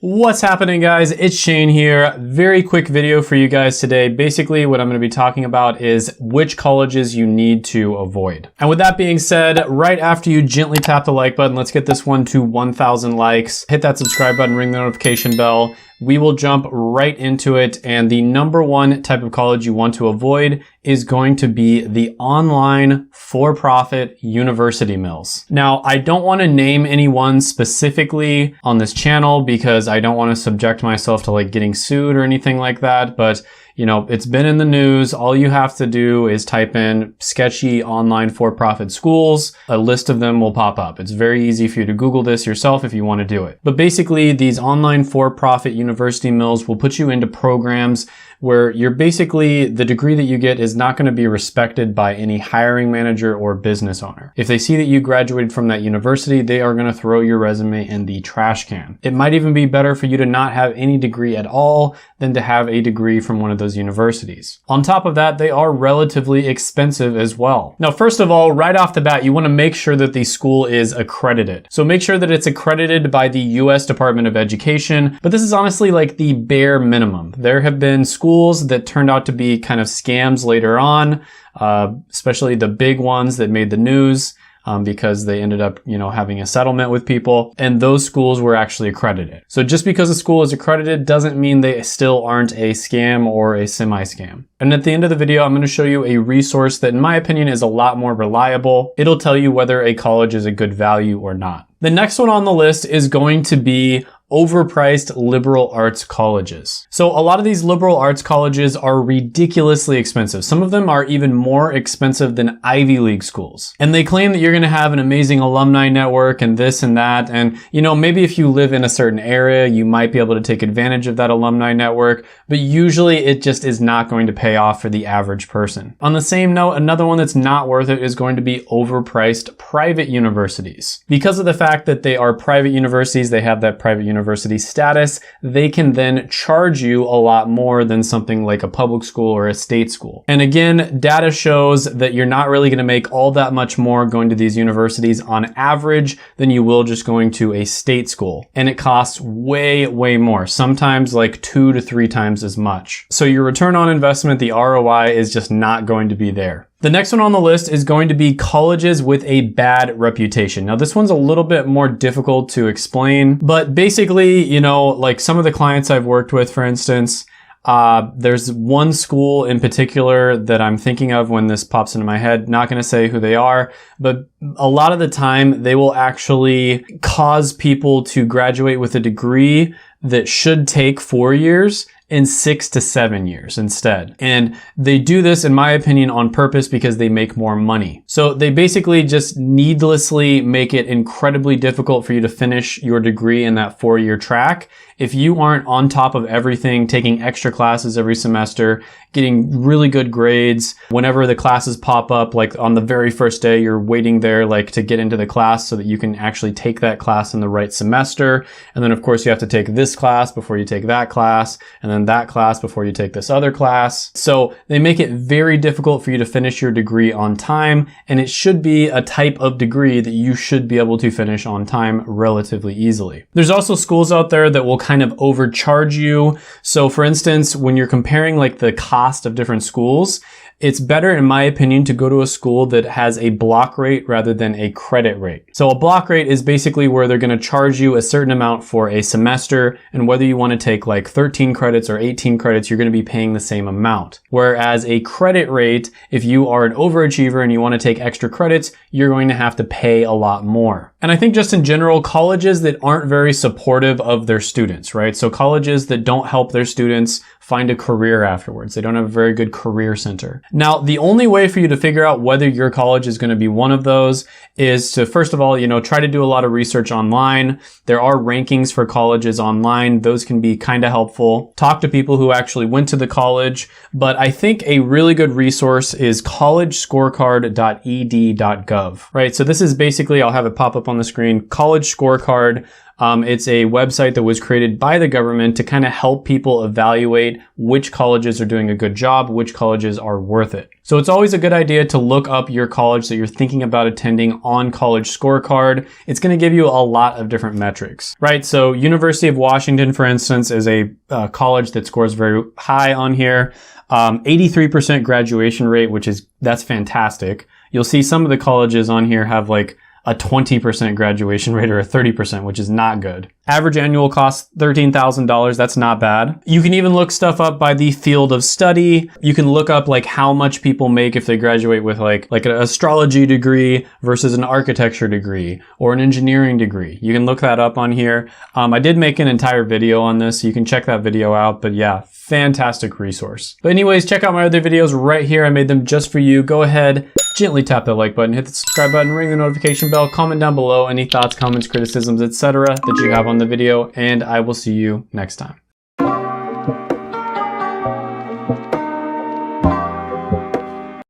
What's happening, guys? It's Shane here. Very quick video for you guys today. Basically, what I'm going to be talking about is which colleges you need to avoid. And with that being said, right after you gently tap the like button, let's get this one to 1,000 likes. Hit that subscribe button, ring the notification bell. We will jump right into it. And the number one type of college you want to avoid is going to be the online for-profit university mills. Now, I don't want to name anyone specifically on this channel because I don't want to subject myself to like getting sued or anything like that. But you know, it's been in the news. All you have to do is type in sketchy online for-profit schools. A list of them will pop up. It's very easy for you to Google this yourself if you want to do it. But basically, these online for-profit university mills will put you into programs where you're basically, the degree that you get is not going to be respected by any hiring manager or business owner. If they see that you graduated from that university, they are going to throw your resume in the trash can. It might even be better for you to not have any degree at all than to have a degree from one of those universities. On top of that, they are relatively expensive as well. Now, first of all, right off the bat, you want to make sure that the school is accredited. So make sure that it's accredited by the US Department of Education, but this is honestly like the bare minimum. There have been schools that turned out to be kind of scams later on, especially the big ones that made the news. Because they ended up, having a settlement with people, and those schools were actually accredited. So just because a school is accredited doesn't mean they still aren't a scam or a semi-scam. And at the end of the video, I'm going to show you a resource that in my opinion is a lot more reliable. It'll tell you whether a college is a good value or not. The next one on the list is going to be overpriced liberal arts colleges. So a lot of these liberal arts colleges are ridiculously expensive. Some of them are even more expensive than Ivy League schools. And they claim that you're going to have an amazing alumni network and this and that. And, maybe if you live in a certain area, you might be able to take advantage of that alumni network, but usually it just is not going to pay off for the average person. On the same note, another one that's not worth it is going to be overpriced private universities. Because of the fact that they are private universities, they have that private university status, they can then charge you a lot more than something like a public school or a state school. And again, data shows that you're not really going to make all that much more going to these universities on average than you will just going to a state school. And it costs way, way more, sometimes like 2 to 3 times as much. So your return on investment, the ROI, is just not going to be there. The next one on the list is going to be colleges with a bad reputation. Now, this one's a little bit more difficult to explain, but basically, like some of the clients I've worked with, for instance, there's one school in particular that I'm thinking of when this pops into my head. Not going to say who they are, but a lot of the time they will actually cause people to graduate with a degree that should take 4 years in 6 to 7 years instead. And they do this, in my opinion, on purpose because they make more money. So they basically just needlessly make it incredibly difficult for you to finish your degree in that 4-year track. If you aren't on top of everything, taking extra classes every semester, getting really good grades, whenever the classes pop up, like on the very first day, you're waiting there like to get into the class so that you can actually take that class in the right semester. And then of course you have to take this class before you take that class, and then that class before you take this other class. So they make it very difficult for you to finish your degree on time, and it should be a type of degree that you should be able to finish on time relatively easily. There's also schools out there that will kind of overcharge you. So for instance, when you're comparing like the cost of different schools, it's better, in my opinion, to go to a school that has a block rate rather than a credit rate. So a block rate is basically where they're going to charge you a certain amount for a semester, and whether you want to take like 13 credits or 18 credits, you're going to be paying the same amount. Whereas a credit rate, if you are an overachiever and you want to take extra credits, you're going to have to pay a lot more. And I think just in general, colleges that aren't very supportive of their students, right? So colleges that don't help their students find a career afterwards. They don't have a very good career center. Now, the only way for you to figure out whether your college is going to be one of those is to, first of all, try to do a lot of research online. There are rankings for colleges online. Those can be kind of helpful. Talk to people who actually went to the college. But I think a really good resource is collegescorecard.ed.gov, right? So this is basically, I'll have it pop up on the screen, College Scorecard It's a website that was created by the government to kind of help people evaluate which colleges are doing a good job, which colleges are worth it. So it's always a good idea to look up your college that you're thinking about attending on College Scorecard. It's going to give you a lot of different metrics, right? So University of Washington, for instance, is a college that scores very high on here. 83% graduation rate, that's fantastic. You'll see some of the colleges on here have like a 20% graduation rate or a 30%, which is not good. Average annual cost, $13,000. That's not bad. You can even look stuff up by the field of study. You can look up like how much people make if they graduate with like an astrology degree versus an architecture degree or an engineering degree. You can look that up on here. I did make an entire video on this, so you can check that video out. But yeah, fantastic resource. But anyways, check out my other videos right here. I made them just for you. Go ahead, gently tap that like button, hit the subscribe button, ring the notification bell, comment down below any thoughts, comments, criticisms, etc. that you have on the video, and I will see you next time.